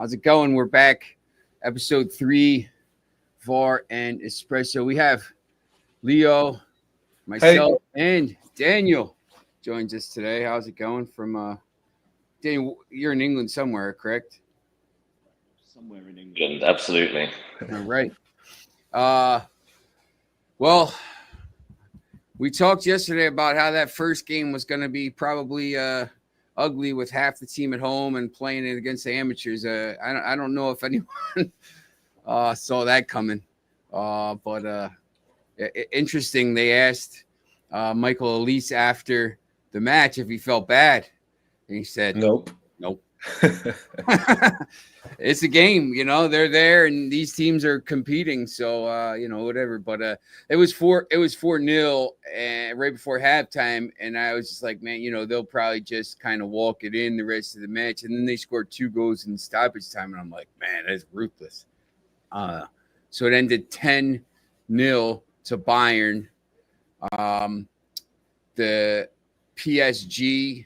How's it going? We're back, episode 3, VAR and Espresso. We have Leo, Hey, myself, and Daniel joins us today. How's it going? From Daniel, you're in England somewhere, correct? Somewhere in England, absolutely. All right. Well, we talked yesterday about how that first game was going to be probably ugly with half the team at home and playing it against the amateurs. I don't know if anyone saw that coming. But interesting. They asked Michael Elise after the match if he felt bad, and he said, nope. "Nope." It's a game, they're there and these teams are competing. So, whatever. But it was 4-0 and right before halftime. And I was just like, man, they'll probably just kind of walk it in the rest of the match. And then they scored 2 goals in stoppage time. And I'm like, man, that's ruthless. So it ended 10-0 to Bayern. The PSG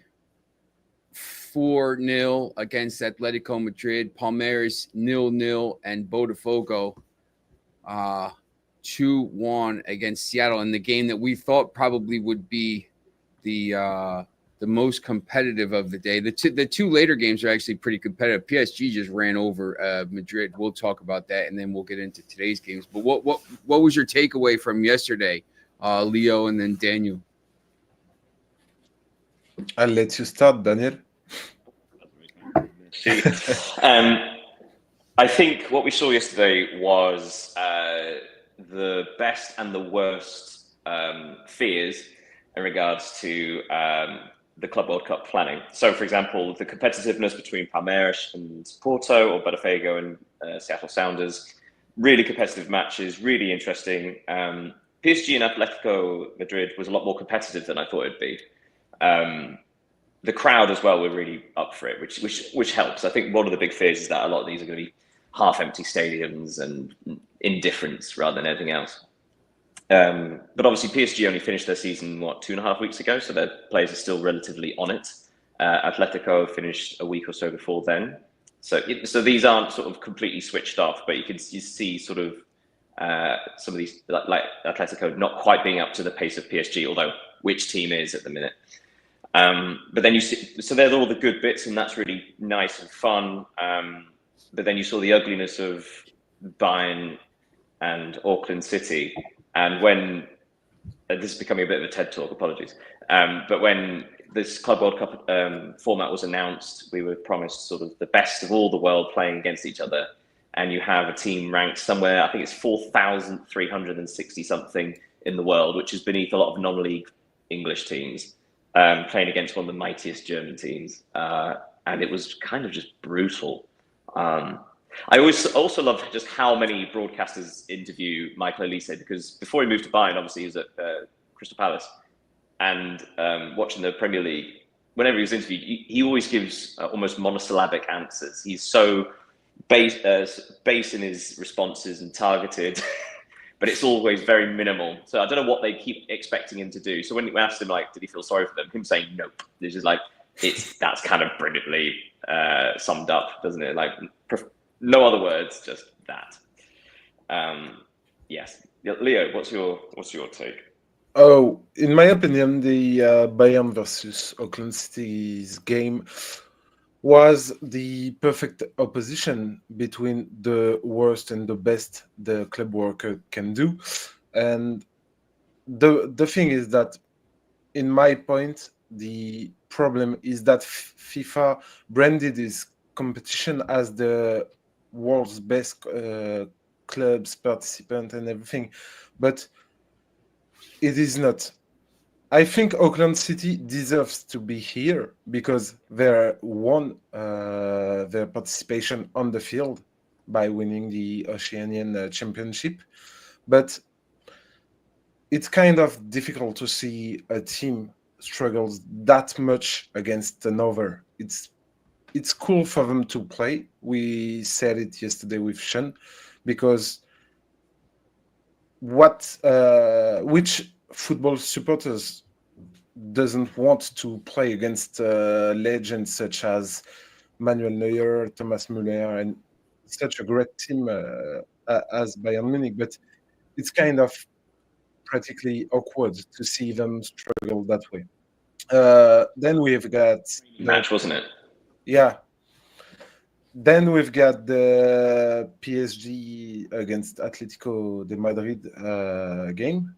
4-0 against Atletico Madrid, Palmeiras 0-0, and Botafogo 2-1 against Seattle in the game that we thought probably would be the most competitive of the day. The two later games are actually pretty competitive. PSG just ran over Madrid. We'll talk about that, and then we'll get into today's games. But what was your takeaway from yesterday, Leo, and then Daniel? I'll let you start, Daniel. I think what we saw yesterday was the best and the worst fears in regards to the Club World Cup planning. So, for example, the competitiveness between Palmeiras and Porto, or Botafogo and Seattle Sounders, really competitive matches, really interesting. PSG and Atletico Madrid was a lot more competitive than I thought it'd be. The crowd as well were really up for it, which helps. I think one of the big fears is that a lot of these are going to be half-empty stadiums and indifference rather than anything else. But obviously PSG only finished their season, 2.5 weeks ago, so their players are still relatively on it. Atletico finished a week or so before then. So these aren't sort of completely switched off, but you see sort of some of these, like Atletico, not quite being up to the pace of PSG, although which team is at the minute. But then you see, so there's all the good bits, and that's really nice and fun. But then you saw the ugliness of Bayern and Auckland City. And when this is becoming a bit of a TED talk, apologies. But when this Club World Cup format was announced, we were promised sort of the best of all the world playing against each other. And you have a team ranked somewhere, I think it's 4,360 something in the world, which is beneath a lot of non-league English teams. Playing against one of the mightiest German teams, and it was kind of just brutal. I also love just how many broadcasters interview Michael Elise, because before he moved to Bayern, obviously he was at Crystal Palace, and watching the Premier League, whenever he was interviewed, he always gives almost monosyllabic answers. He's so base in his responses and targeted. But it's always very minimal. So I don't know what they keep expecting him to do. So when we asked him, like, did he feel sorry for them? Him saying nope. It's just like, that's kind of brilliantly summed up, doesn't it? Like, no other words, just that. Yes. Leo, what's your take? Oh, in my opinion, the Bayern versus Auckland City's game was the perfect opposition between the worst and the best the club worker can do. And the thing is that, in my point, the problem is that FIFA branded this competition as the world's best clubs, participant, and everything. But it is not. I think Auckland City deserves to be here because they won their participation on the field by winning the Oceanian Championship. But it's kind of difficult to see a team struggles that much against another. It's cool for them to play. We said it yesterday with Sean, because which football supporters doesn't want to play against legends such as Manuel Neuer, Thomas Müller, and such a great team as Bayern Munich. But it's kind of practically awkward to see them struggle that way. Then we've got Match, wasn't it? yeah. Then we've got the PSG against Atletico de Madrid game.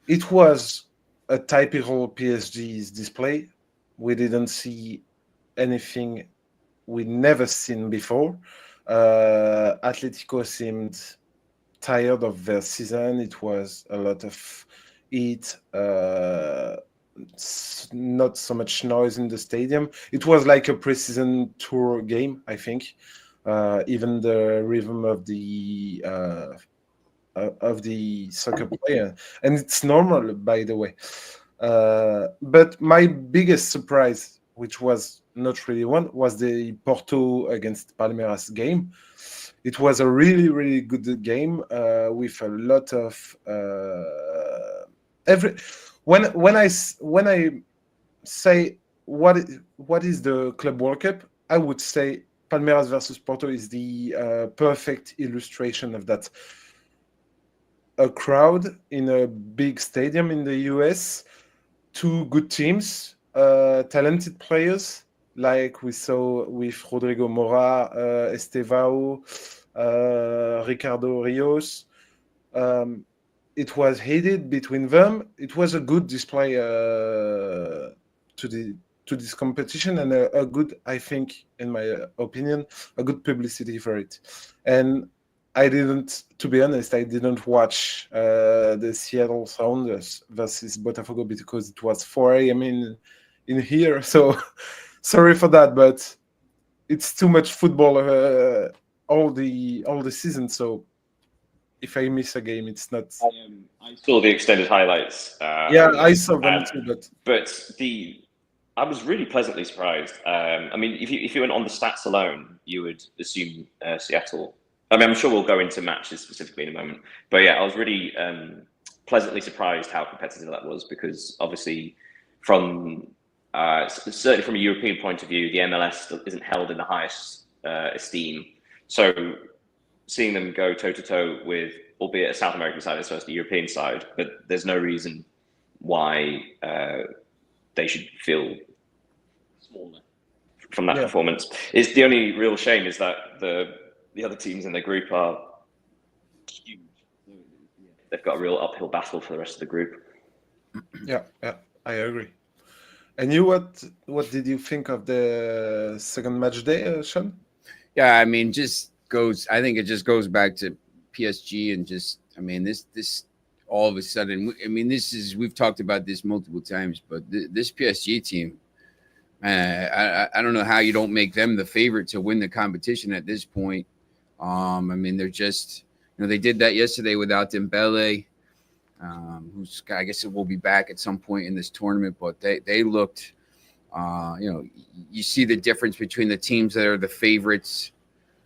It was a typical PSG's display. We didn't see anything we'd never seen before. Atletico seemed tired of their season. It was a lot of heat, not so much noise in the stadium. It was like a preseason tour game, I think. Even the rhythm of the soccer player, and it's normal, by the way. But my biggest surprise, which was not really one, was the Porto against Palmeiras game. It was a really, really good game with a lot of every. When I say what is the Club World Cup, I would say Palmeiras versus Porto is the perfect illustration of that. A crowd in a big stadium in the US, two good teams, talented players, like we saw with Rodrigo Mora, Estevao, Ricardo Rios. It was heated between them. It was a good display to this competition, and a good, I think, in my opinion, a good publicity for it. And I didn't, to be honest, I didn't watch the Seattle Sounders versus Botafogo because it was 4 a.m. in here. So sorry for that, but it's too much football all the season. So if I miss a game, it's not. I saw the extended highlights. Yeah, I saw them too, but I was really pleasantly surprised. I mean, if you went on the stats alone, you would assume Seattle. I mean, I'm sure we'll go into matches specifically in a moment, but yeah, I was really pleasantly surprised how competitive that was, because obviously, from certainly from a European point of view, the MLS isn't held in the highest esteem. So seeing them go toe to toe with, albeit a South American side as well as the European side, but there's no reason why they should feel smaller from that performance. It's the only real shame is that the other teams in the group are huge. They've got a real uphill battle for the rest of the group. Yeah, I agree. And you, what did you think of the second match day, Sean? Yeah, I mean, I think it just goes back to PSG and just, I mean, this all of a sudden, I mean, we've talked about this multiple times, but this PSG team, I don't know how you don't make them the favorite to win the competition at this point. I mean, they're just, they did that yesterday without Dembele, who's, I guess it will be back at some point in this tournament, but they looked, you see the difference between the teams that are the favorites,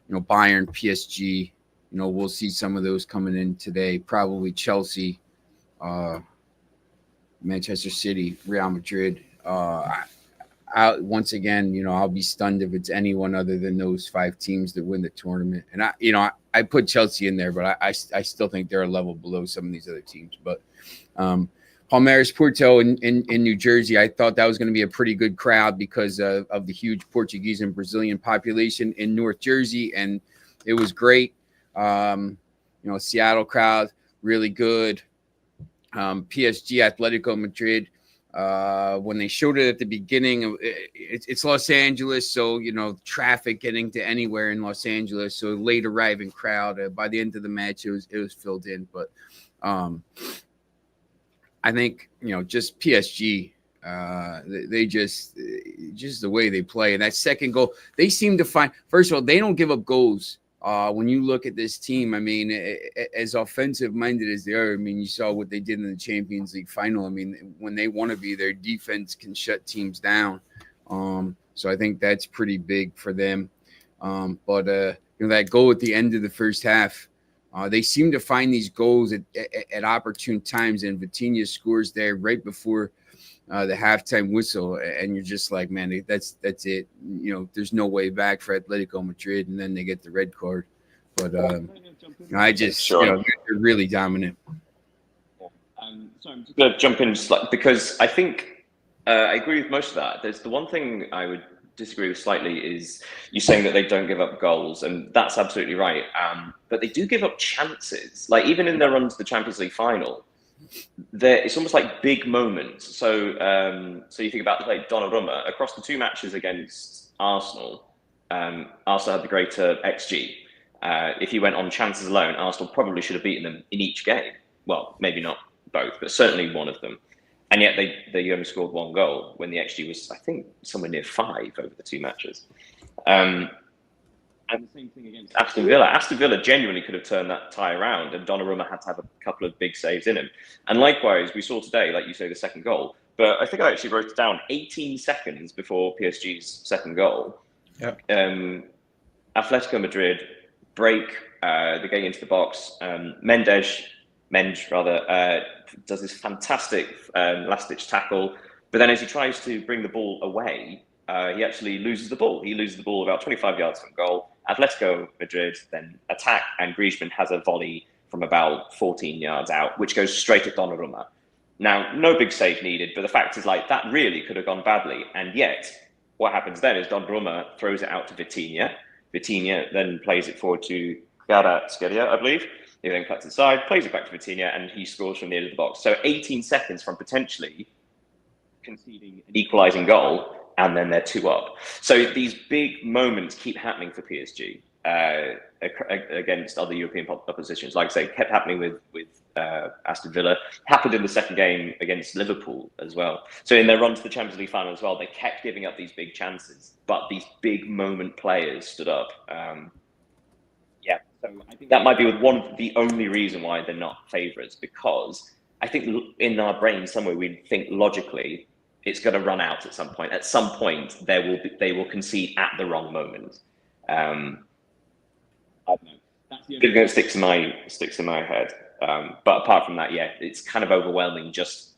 Bayern, PSG, we'll see some of those coming in today, probably Chelsea, Manchester City, Real Madrid. Once again, I'll be stunned if it's anyone other than those 5 teams that win the tournament. And I put Chelsea in there, but I still think they're a level below some of these other teams. But Palmeiras Porto in New Jersey, I thought that was going to be a pretty good crowd because of the huge Portuguese and Brazilian population in North Jersey, and it was great. Seattle crowd, really good. PSG, Atletico Madrid. When they showed it at the beginning, it's Los Angeles, so traffic getting to anywhere in Los Angeles, so late arriving crowd. By the end of the match, it was filled in, but I think just PSG, they just the way they play, and that second goal, they seem to find. First of all, they don't give up goals. When you look at this team, I mean, as offensive minded as they are, I mean, you saw what they did in the Champions League final. I mean, when they want to be, their defense can shut teams down. So I think that's pretty big for them. But that goal at the end of the first half, they seem to find these goals at opportune times, and Vitinha scores there right before the halftime whistle, and you're just like, man, that's it. There's no way back for Atletico Madrid, and then they get the red card. But I just, Sure. they're really dominant. So I'm just going to jump in because I think I agree with most of that. There's the one thing I would disagree with slightly is you saying that they don't give up goals, and that's absolutely right. But they do give up chances. Like even in their run to the Champions League final, it's almost like big moments. So you think about like Donnarumma across the two matches against Arsenal. Arsenal had the greater XG. If you went on chances alone, Arsenal probably should have beaten them in each game. Well, maybe not both, but certainly one of them. And yet they only scored one goal when the XG was, I think, somewhere near 5 over the two matches. And the same thing against Aston Villa. Aston Villa genuinely could have turned that tie around, and Donnarumma had to have a couple of big saves in him. And likewise, we saw today, like you say, the second goal. But I think I actually wrote it down 18 seconds before PSG's second goal. Yeah. Atletico Madrid break, they're getting into the box. Mendes does this fantastic last-ditch tackle, but then as he tries to bring the ball away, he actually loses the ball. He loses the ball about 25 yards from goal. Atletico Madrid then attack, and Griezmann has a volley from about 14 yards out, which goes straight at Donnarumma. Now, no big save needed, but the fact is, like, that really could have gone badly, and yet what happens then is Donnarumma throws it out to Vitinha. Vitinha then plays it forward to Kvaratskhelia, I believe. He then cuts inside, plays it back to Vitinha, and he scores from the end of the box. So 18 seconds from potentially conceding an equalising goal, and then they're 2 up. So these big moments keep happening for PSG against other European oppositions. Like I say, kept happening with Aston Villa. Happened in the second game against Liverpool as well. So in their run to the Champions League final as well, they kept giving up these big chances, but these big moment players stood up. So I think that might be the only reason why they're not favourites, because I think in our brain somewhere we think logically it's going to run out at some point. At some point they will concede at the wrong moment. I don't know. That's the only thing that sticks in my head. But apart from that, yeah, it's kind of overwhelming. Just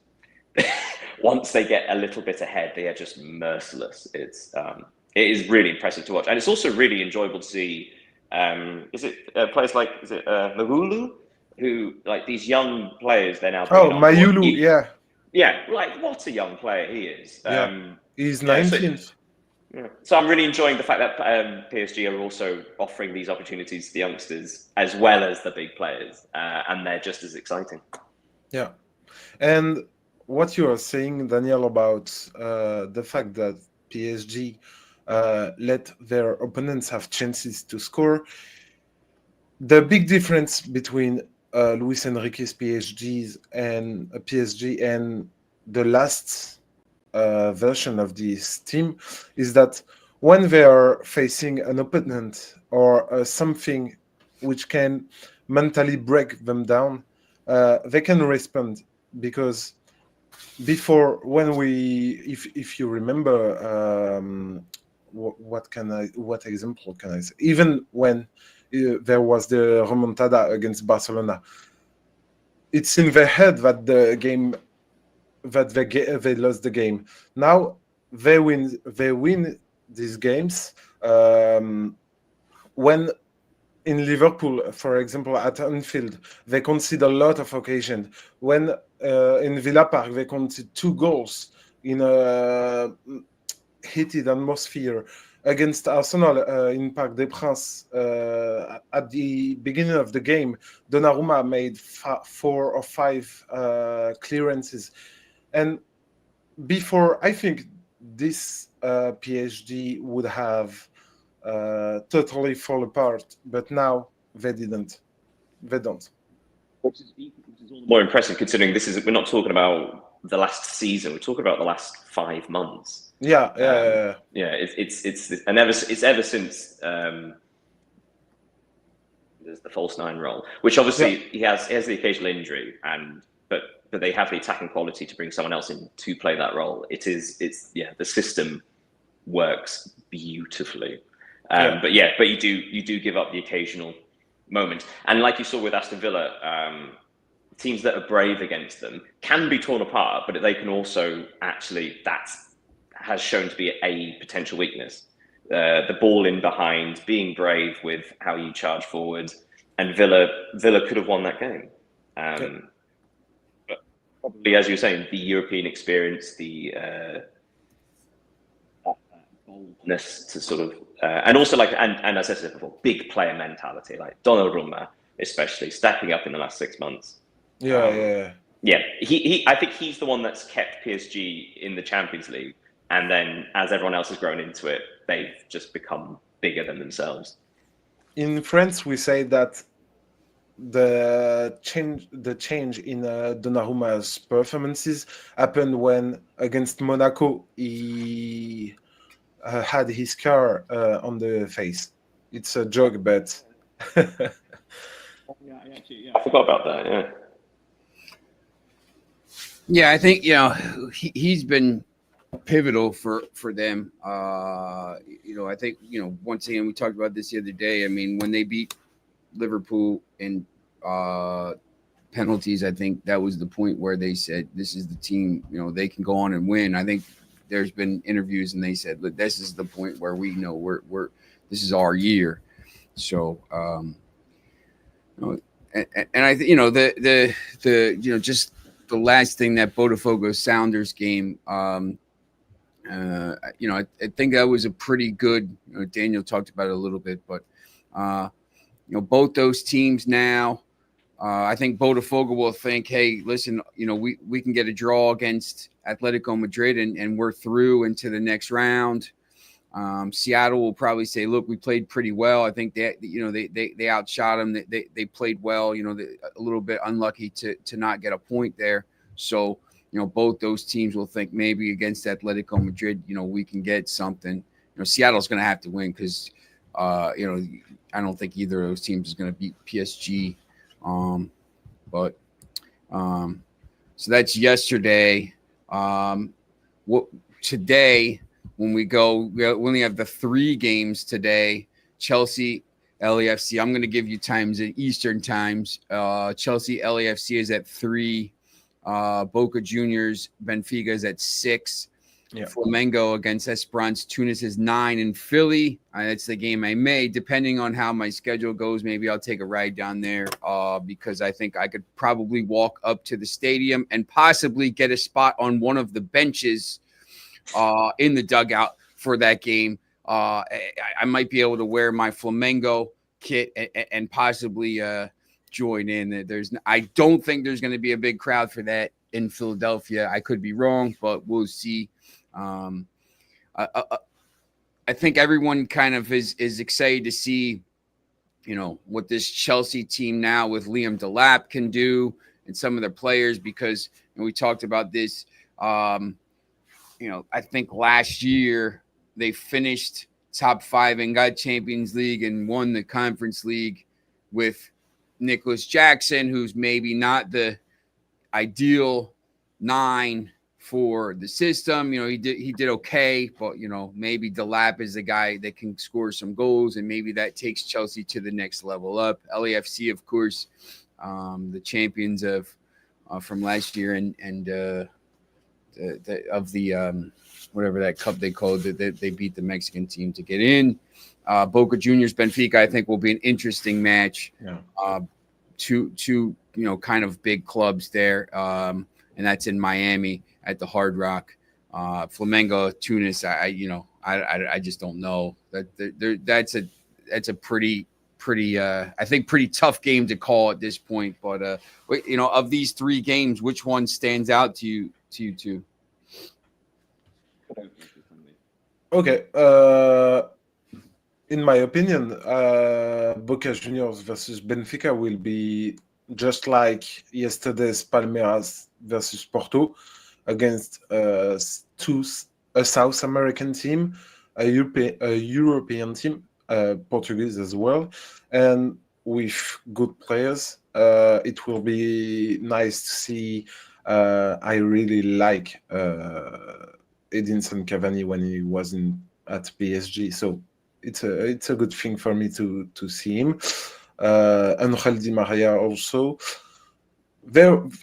once they get a little bit ahead, they are just merciless. It is really impressive to watch, and it's also really enjoyable to see. Players like Magulu, who like these young players they're now. Mayulu, yeah, like what a young player he is. He's 19th. So I'm really enjoying the fact that PSG are also offering these opportunities to the youngsters as well as the big players, and they're just as exciting. Yeah, and what you are saying, Daniel, about the fact that PSG let their opponents have chances to score. The big difference between Luis Enrique's PSG and the last version of this team is that when they are facing an opponent or something which can mentally break them down, they can respond. Because before, when if you remember, what example can I say? Even when there was the remontada against Barcelona, it's in their head that they lost the game. Now they win these games. When in Liverpool, for example, at Anfield, they concede a lot of occasions. When in Villa Park, they concede 2 goals in a heated atmosphere. Against Arsenal in Parc des Princes, at the beginning of the game, Donnarumma made 4 or 5 clearances. And before, I think this PSG would have totally fall apart, but now they didn't. They don't. Which is all more impressive considering we're not talking about the last season. We're talking about the last 5 months. Yeah. It's ever since there's the false 9 role, which obviously he has the occasional injury, but they have the attacking quality to bring someone else in to play that role. The system works beautifully. But you do give up the occasional moment, and like you saw with Aston Villa teams that are brave against them can be torn apart, but they can also actually, that has shown to be a potential weakness. The ball in behind, being brave with how you charge forward, and Villa could have won that game. But probably, as you were saying, the European experience, the boldness to sort of, and also like, and as I said before, big player mentality, like Donnarumma, especially stepping up in the last 6 months. Yeah. I think he's the one that's kept PSG in the Champions League, and then as everyone else has grown into it, they've just become bigger than themselves. In France, we say that the change in Donnarumma's performances happened when against Monaco he had his car on the face. It's a joke, but I forgot about that. Yeah. Yeah, I think he's been pivotal for them. I think once again we talked about this the other day. I mean, when they beat Liverpool in penalties, I think that was the point where they said this is the team. They can go on and win. I think there's been interviews and they said, look, this is the point where we know we're this is our year. So and I think the just the last thing, that Botafogo Sounders game, I think that was a pretty good. Daniel talked about it a little bit, but both those teams now, I think Botafogo will think, hey, listen, we can get a draw against Atletico Madrid and we're through into the next round. Seattle will probably say, look, we played pretty well. I think that they outshot them. They played well. A little bit unlucky to not get a point there. So both those teams will think maybe against Atletico Madrid, we can get something. Seattle's going to have to win because I don't think either of those teams is going to beat PSG. So that's yesterday. Today, when we only have the 3 games today. Chelsea, LAFC. I'm going to give you times in Eastern times. Chelsea, LAFC is at 3. Boca Juniors, Benfica is at 6. Yeah. Flamengo against Esperance Tunis is 9. In Philly, that's the game I may, depending on how my schedule goes, maybe I'll take a ride down there because I think I could probably walk up to the stadium and possibly get a spot on one of the benches in the dugout for that game. I might be able to wear my Flamengo kit and possibly join in. I don't think there's going to be a big crowd for that in Philadelphia. I could be wrong, but we'll see. I think everyone kind of is excited to see, what this Chelsea team now with Liam Delap can do and some of their players, because we talked about this. I think last year they finished top 5 and got Champions League and won the Conference League with Nicholas Jackson, who's maybe not the ideal 9 for the system. He did okay, but maybe Delap is the guy that can score some goals, and maybe that takes Chelsea to the next level up. LAFC, of course, the champions of from last year, and whatever that cup they called it, they beat the Mexican team to get in. Boca Juniors, Benfica, I think will be an interesting match. Yeah. Two kind of big clubs there, and that's in Miami at the Hard Rock. Flamengo, Tunis, I just don't know. That's a pretty I think pretty tough game to call at this point. But of these 3 games, which one stands out to you two? Okay. In my opinion, Boca Juniors versus Benfica will be just like yesterday's Palmeiras versus Porto, against a South American team, a European team, Portuguese as well, and with good players. It will be nice to see. I really like Edinson Cavani when he was at PSG, so it's a good thing for me to see him. Angel Di Maria also.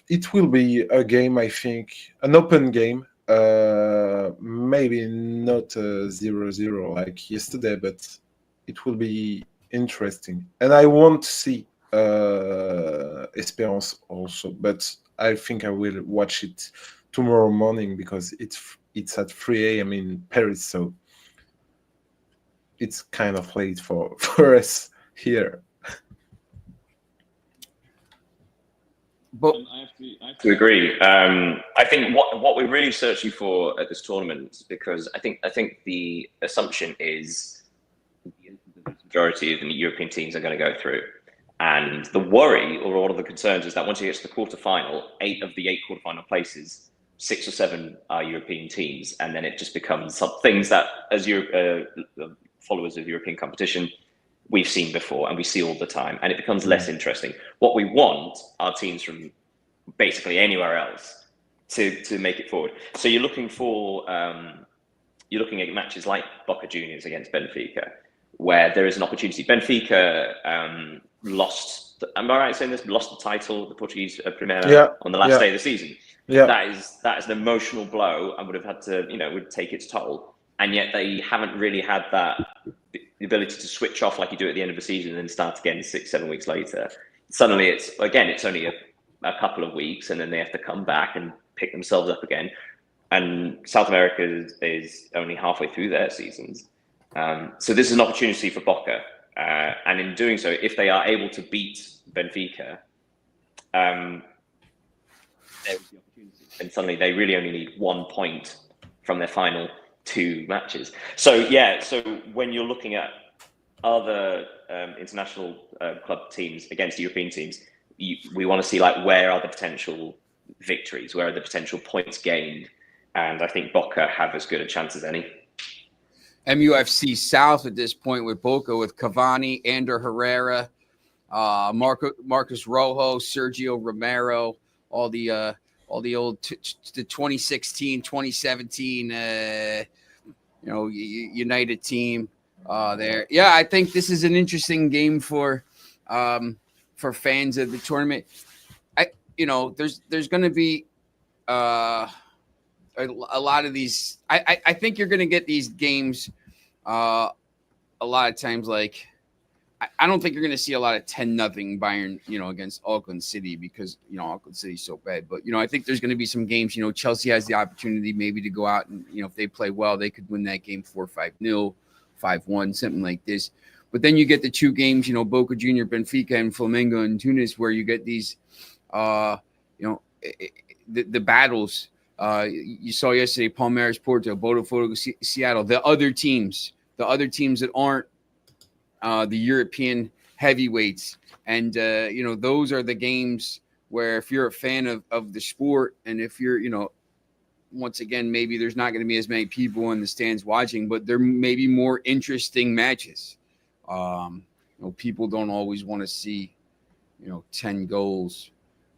it will be a game, I think, an open game. Maybe not 0-0 like yesterday, but it will be interesting. And I want to see Esperance also, but I think I will watch it tomorrow morning because it's at 3 a.m. in Paris, so it's kind of late for us here. But I have to agree. I think what we're really searching for at this tournament, because I think the assumption is the majority of the European teams are going to go through, and the worry or one of the concerns is that once you get to the quarterfinal, 8 of the 8 quarterfinal places, 6 or 7 are European teams, and then it just becomes some things that, as followers of European competition, we've seen before and we see all the time, and it becomes less interesting. What we want are teams from basically anywhere else to make it forward. So you're looking at matches like Boca Juniors against Benfica, where there is an opportunity. Benfica lost. Am I right saying this? Lost the title, the Portuguese Primeira, on the last day of the season. Yeah, that is an emotional blow and would have had to, would take its toll. And yet they haven't really had the ability to switch off like you do at the end of the season and then start again 6-7 weeks later. Suddenly it's only a couple of weeks, and then they have to come back and pick themselves up again. And South America is only halfway through their seasons. So this is an opportunity for Boca. And in doing so, if they are able to beat Benfica, there is the opportunity. And suddenly they really only need 1 point from their final 2 matches. So when you're looking at other international club teams against European teams, we want to see where are the potential victories, where are the potential points gained, and I think Boca have as good a chance as any. MUFC South at this point with Boca, with Cavani, Ander Herrera, Marcus Rojo, Sergio Romero, all the old the 2016, 2017 United team there. Yeah, I think this is an interesting game for fans of the tournament. There's going to be a lot of these. I think you're going to get these games a lot of times. I don't think you're going to see a lot of 10-0 Bayern, against Auckland City, because Auckland City's so bad. But I think there's going to be some games. Chelsea has the opportunity maybe to go out and if they play well, they could win that game 4-5-0, 5-1, something like this. But then you get the 2 games, Boca Junior, Benfica, and Flamengo and Tunis, where you get these, the battles. You saw yesterday, Palmeiras, Porto, Botafogo, Seattle, the other teams that aren't the European heavyweights. And, those are the games where if you're a fan of the sport, and if you're, once again, maybe there's not going to be as many people in the stands watching, but there may be more interesting matches. People don't always want to see, 10 goals.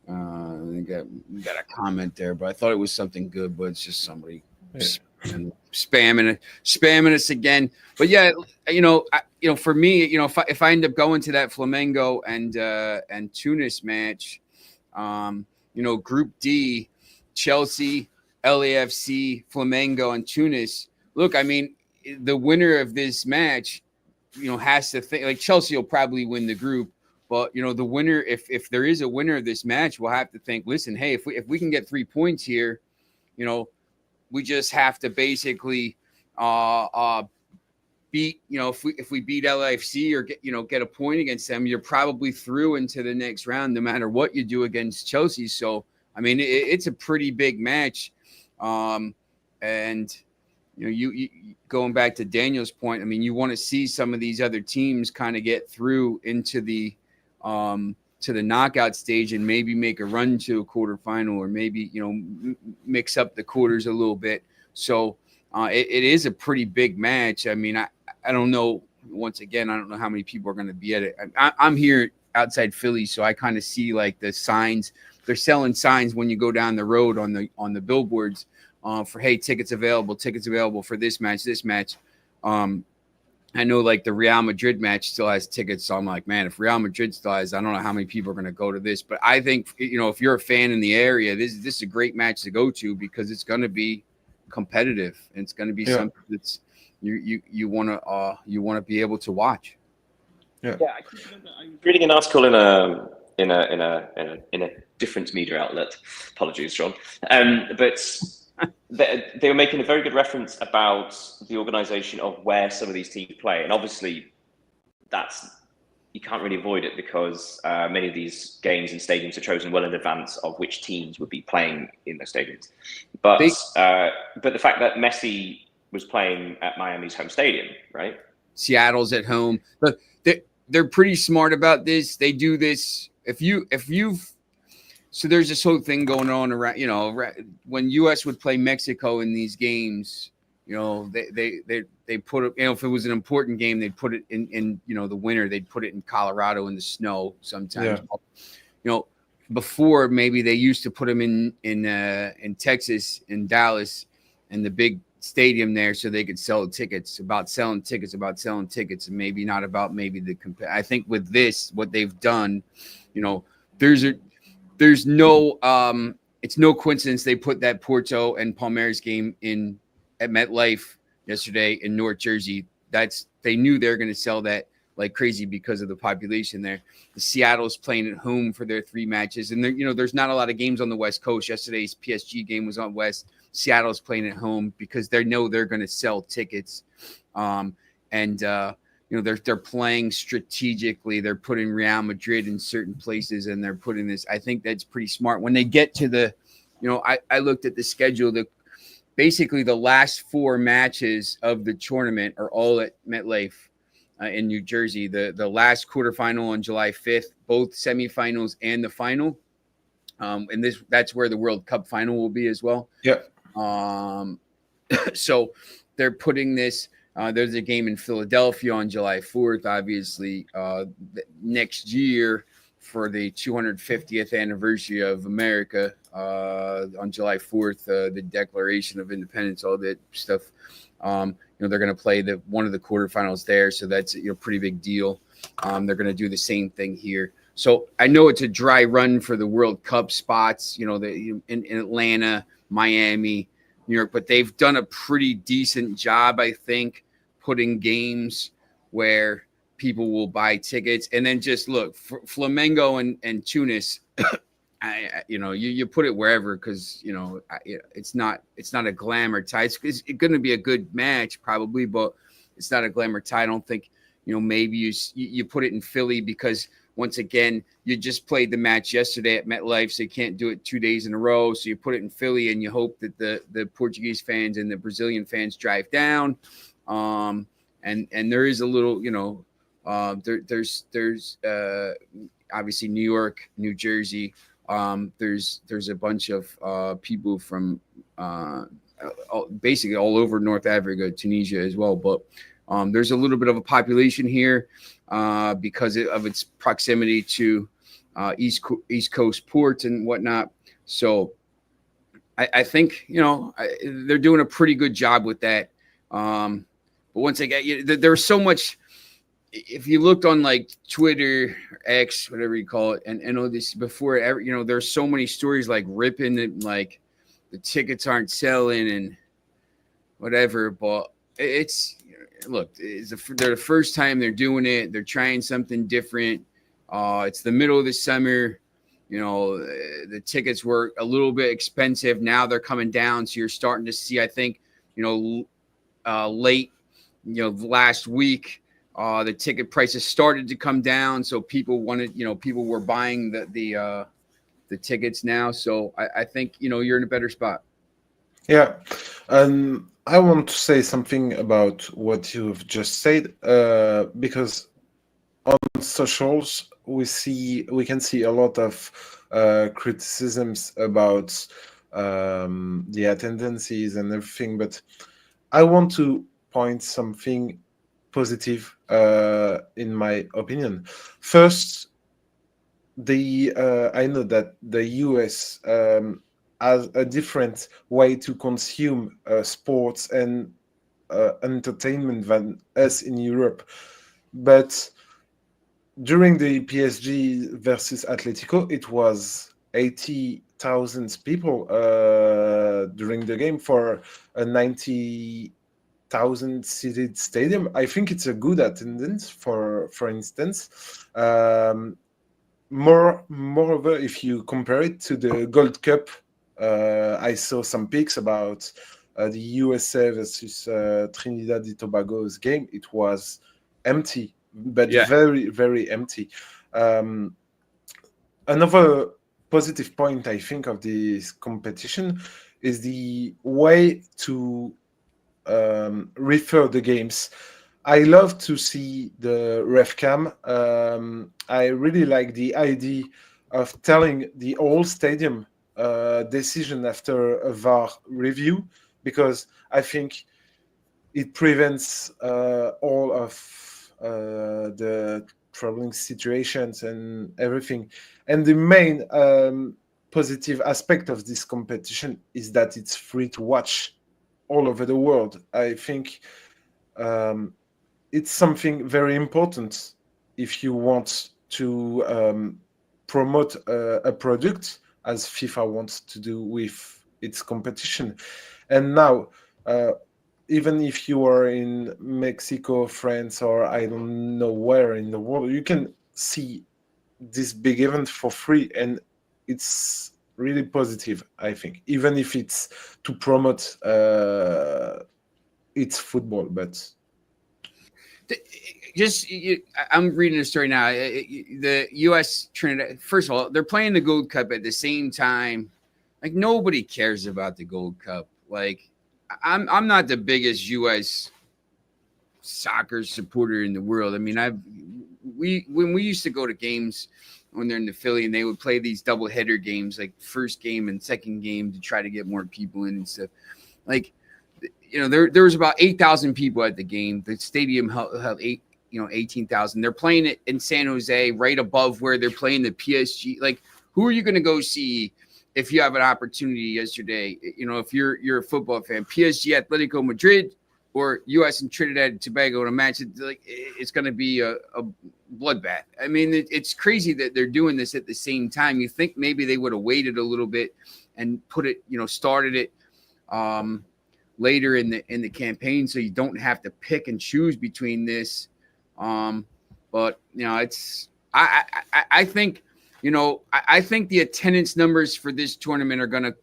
We got a comment there, but I thought it was something good, but it's just somebody spamming us again. But yeah, for me, if I end up going to that Flamengo and Tunis match, Group D, Chelsea, LAFC, Flamengo, and Tunis. Look, I mean, the winner of this match, has to think Chelsea will probably win the group. But the winner, if there is a winner of this match, we'll have to think. Listen, hey, if we can get 3 points here, we just have to basically beat. If we beat LAFC or get a point against them, you're probably through into the next round, no matter what you do against Chelsea. So I mean, it's a pretty big match, and you going back to Daniel's point. I mean, you want to see some of these other teams kind of get through into the to the knockout stage and maybe make a run to a quarterfinal, or maybe mix up the quarters a little bit. So it is a pretty big match. I mean, I don't know. Once again, I don't know how many people are going to be at it. I'm here outside Philly, so I kind of see the signs. They're selling signs when you go down the road on the billboards for, hey, tickets available for this match. I know like the Real Madrid match still has tickets. So I'm like, man, if Real Madrid still has, I don't know how many people are going to go to this. But I think, if you're a fan in the area, this is a great match to go to because it's going to be competitive. And it's going to be something that's you want to be able to watch. Yeah, I remember I was reading an article in a different media outlet. Apologies, John. But they were making a very good reference about the organisation of where some of these teams play, and obviously, you can't really avoid it because many of these games and stadiums are chosen well in advance of which teams would be playing in those stadiums. But the fact that Messi was playing at Miami's home stadium, right? Seattle's at home. Look, they're pretty smart about this. They do this. So there's this whole thing going on around, when US would play Mexico in these games, they put it, if it was an important game, they'd put it in the winter, they'd put it in Colorado in the snow sometimes. Yeah. Before maybe they used to put them in Texas, in Dallas, in the big stadium there so they could sell tickets, about selling tickets, and maybe not about I think with this, what they've done, there's no it's no coincidence they put that Porto and Palmeiras game at MetLife yesterday in North Jersey. They knew they're going to sell that like crazy because of the population there. The Seattle's playing at home for their 3 matches, and there's not a lot of games on the West Coast. Yesterday's PSG game was on West. Seattle's playing at home because they know they're going to sell tickets, they're playing strategically. They're putting Real Madrid in certain places, and they're putting this. I think that's pretty smart. When they get to the, I looked at the schedule. Basically the last 4 matches of the tournament are all at MetLife in New Jersey. The last quarterfinal on July 5th, both semifinals and the final. And that's where the World Cup final will be as well. Yeah. So they're putting this. There's a game in Philadelphia on July 4th, obviously, next year for the 250th anniversary of America on July 4th, the Declaration of Independence, all that stuff. They're going to play one of the quarterfinals there, so that's a pretty big deal. They're going to do the same thing here. So I know it's a dry run for the World Cup spots, in Atlanta, Miami, New York, but they've done a pretty decent job, I think, putting games where people will buy tickets. And then just look, Flamengo and Tunis, you put it wherever because, it's not a glamour tie. It's going to be a good match probably, but it's not a glamour tie. I don't think, maybe you put it in Philly because once again, you just played the match yesterday at MetLife, so you can't do it 2 days in a row. So you put it in Philly, and you hope that the Portuguese fans and the Brazilian fans drive down. And there is a little, there's obviously New York, New Jersey. There's a bunch of people from basically all over North Africa, Tunisia as well. But there's a little bit of a population here because of its proximity to East Coast ports and whatnot. So I think, they're doing a pretty good job with that. But once again, there's so much. If you looked on like Twitter, X, whatever you call it, and all this before, there's so many stories like ripping it, like the tickets aren't selling and whatever. But they're the first time they're doing it. They're trying something different. It's the middle of the summer. The tickets were a little bit expensive. Now they're coming down. So you're starting to see, I think, late, last week, the ticket prices started to come down. So people people were buying the tickets now. So I think, you're in a better spot. Yeah. And I want to say something about what you've just said, because on socials, we can see a lot of criticisms about the attendances and everything, but I want to point something positive in my opinion. First, I know that the US has a different way to consume sports, and entertainment than us in Europe. But during the PSG versus Atletico, it was 80,000 people during the game for a 90,000 seated stadium. I think it's a good attendance for instance. Moreover, if you compare it to the Gold Cup, I saw some pics about the USA versus Trinidad and Tobago's game. It was empty, but very, very empty. Another positive point, I think, of this competition is the way to refer the games. I love to see the ref cam. I really like the idea of telling the whole stadium decision after a VAR review, because I think it prevents all of the troubling situations and everything. And the main positive aspect of this competition is that it's free to watch all over the world. I think it's something very important if you want to promote a product, as FIFA wants to do with its competition. And now, even if you are in Mexico, France, or I don't know where in the world, you can see this big event for free, and it's really positive, I think, even if it's to promote its football. But I'm reading a story now. The U.S. Trinidad, first of all, they're playing the Gold Cup at the same time. Like, nobody cares about the Gold Cup. Like, I'm not the biggest U.S. soccer supporter in the world. I mean, when we used to go to games when they're in the Philly, and they would play these double header games, like first game and second game, to try to get more people in and stuff. Like, you know, there was about 8,000 people at the game. The stadium held 18,000. They're playing it in San Jose, right above where they're playing the PSG. Like, who are you going to go see if you have an opportunity yesterday? You know, if you're a football fan, PSG, Atletico Madrid, or U.S. and Trinidad and Tobago in a match, it's going to be a bloodbath. I mean, it's crazy that they're doing this at the same time. You think maybe they would have waited a little bit and put it, started it later in the campaign, so you don't have to pick and choose between this. But it's I think I think the attendance numbers for this tournament are going to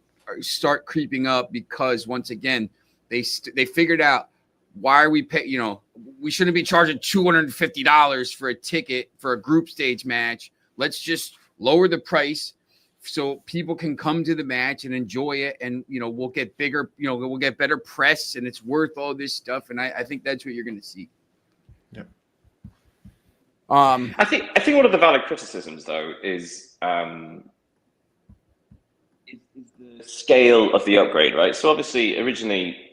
start creeping up, because once again they figured out, why are we pay? We shouldn't be charging $250 for a ticket for a group stage match. Let's just lower the price so people can come to the match and enjoy it, and we'll get bigger. We'll get better press, and it's worth all this stuff. And I think that's what you're going to see. Yeah. I think one of the valid criticisms, though, is the scale of the upgrade, right? So obviously, originally,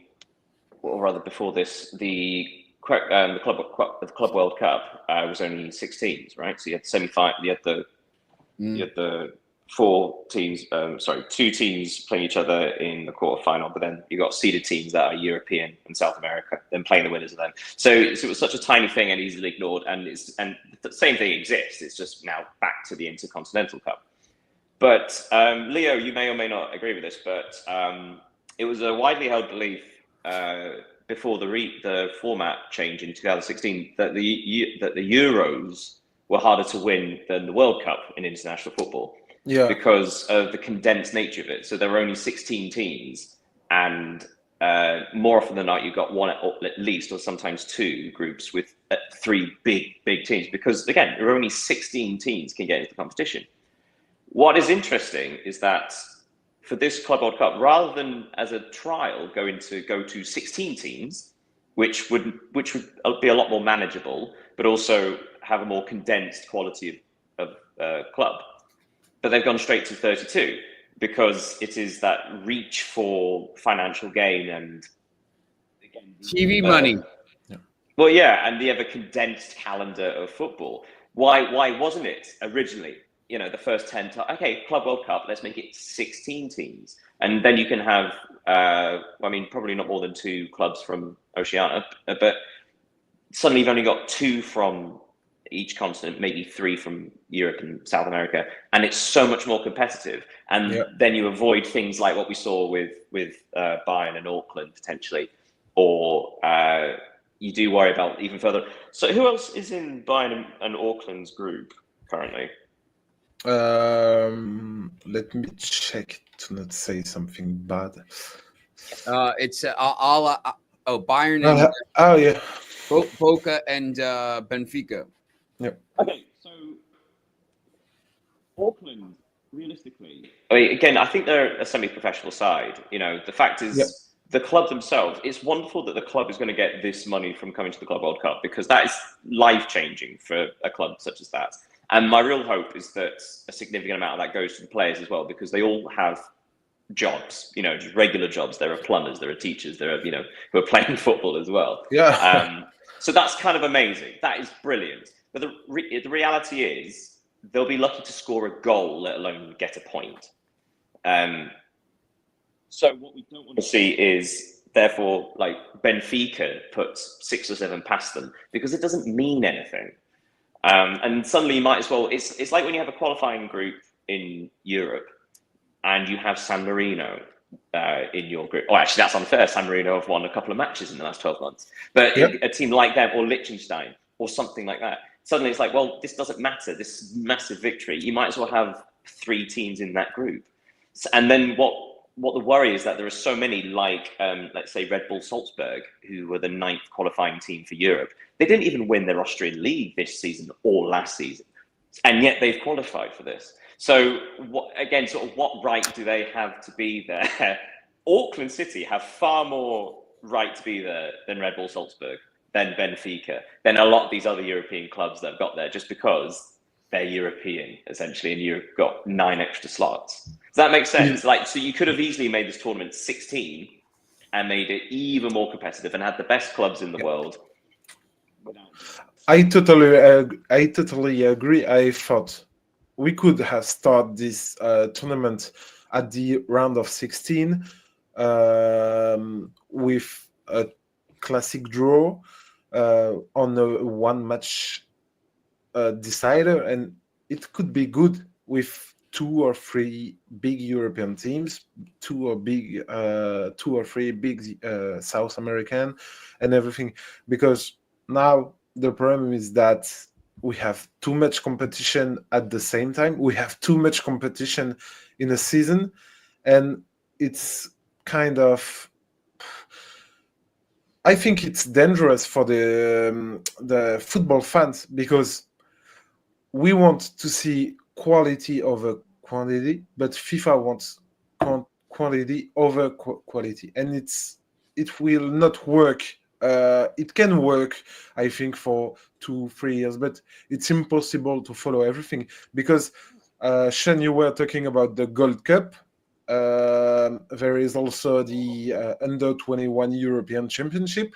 or rather before this, the Club World Cup was only 16s, right? So you had semi-final, you had the four teams, two teams playing each other in the quarterfinal, but then you got seeded teams that are European and South America, then playing the winners of them. So it was such a tiny thing and easily ignored, and the same thing exists. It's just now back to the Intercontinental Cup. But Leo, you may or may not agree with this, but it was a widely held belief before the format change in 2016 that the Euros were harder to win than the World Cup in international football. Yeah. Because of the condensed nature of it. So there were only 16 teams, and more often than not, you got one at least, or sometimes two groups with three big teams. Because again, there are only 16 teams can get into the competition. What is interesting is that for this Club World Cup, rather than as a trial go to 16 teams, which would be a lot more manageable, but also have a more condensed quality of club. But they've gone straight to 32 because it is that reach for financial gain and again, TV money. Well, yeah, and the ever condensed calendar of football. Why wasn't it originally the first 10. Okay, Club World Cup. Let's make it 16 teams, and then you can have. Probably not more than 2 clubs from Oceania, but suddenly you've only got 2 from each continent, maybe 3 from Europe and South America, and it's so much more competitive. And then you avoid things like what we saw with Bayern and Auckland potentially, or you do worry about even further. So who else is in Bayern and Auckland's group currently? Let me check to not say something bad. It's Bayern and yeah, Boca and Benfica. Okay, so Auckland, realistically, again, I think they're a semi-professional side. The fact is, the club themselves. It's wonderful that the club is going to get this money from coming to the Club World Cup, because that is life-changing for a club such as that. And my real hope is that a significant amount of that goes to the players as well, because they all have jobs, just regular jobs. There are plumbers, there are teachers, there are, who are playing football as well. So that's kind of amazing. That is brilliant. But the reality is, they'll be lucky to score a goal, let alone get a point. So what we don't want to see is, therefore, like Benfica puts 6 or 7 past them, because it doesn't mean anything. And suddenly you might as well. It's like when you have a qualifying group in Europe, and you have San Marino in your group. Oh, actually, that's unfair. San Marino have won a couple of matches in the last 12 months. But a team like them, or Liechtenstein, or something like that, suddenly it's like, well, this doesn't matter. This massive victory. You might as well have 3 teams in that group. And then what the worry is that there are so many, like, let's say Red Bull Salzburg, who were the 9th qualifying team for Europe. They didn't even win their Austrian league this season or last season, and yet they've qualified for this. So what right do they have to be there? Auckland City have far more right to be there than Red Bull Salzburg, than Benfica, than a lot of these other European clubs that have got there, just because they're European, essentially, and you've got 9 extra slots. Does that make sense? So you could have easily made this tournament 16 and made it even more competitive and had the best clubs in the world. I totally agree. I thought we could have started this tournament at the round of 16 with a classic draw on a 1-match decider, and it could be good with 2 or 3 big European teams, 2 or 3 big South American, and everything. Because now the problem is that we have too much competition at the same time. We have too much competition in a season, and it's kind of, I think it's dangerous for the football fans, because we want to see quality over quantity, but FIFA wants quantity over quality, and it will not work. It can work, I think, for 2-3 years, but it's impossible to follow everything, because Sean, you were talking about the Gold Cup. There is also the Under 21 European Championship.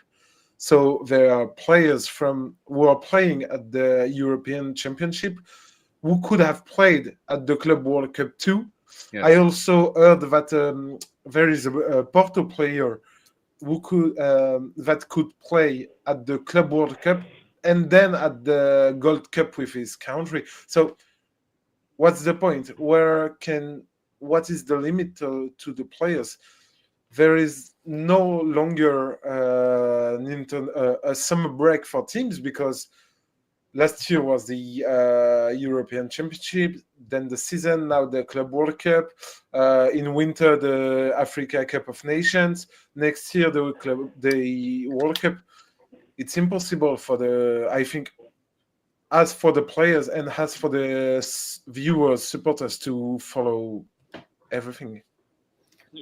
So there are players who are playing at the European Championship who could have played at the Club World Cup too. Yes. I also heard that there is a Porto player who could play at the Club World Cup and then at the Gold Cup with his country. So what's the point? What is the limit to the players? There is no longer a summer break for teams, because last year was the European Championship, then the season, now the Club World Cup, in winter the Africa Cup of Nations, next year the World Cup. It's impossible I think, as for the players and as for the viewers, supporters, to follow everything.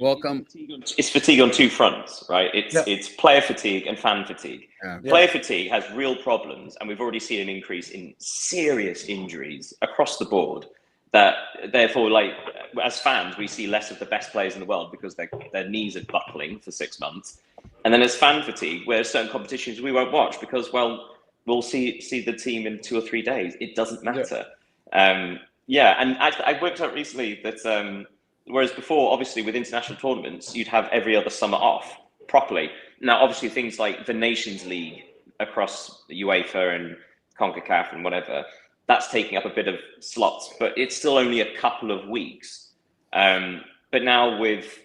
Welcome. It's fatigue on 2 fronts, right? It's player fatigue and fan fatigue. Player fatigue has real problems, and we've already seen an increase in serious injuries across the board. That therefore, like, as fans, we see less of the best players in the world because their knees are buckling for 6 months. And then as fan fatigue, where certain competitions we won't watch because, well, we'll see the team in 2 or 3 days. It doesn't matter. Yeah, and actually, I worked out recently that whereas before, obviously, with international tournaments, you'd have every other summer off properly. Now, obviously, things like the Nations League across UEFA and CONCACAF and whatever, that's taking up a bit of slots, but it's still only a couple of weeks. But now with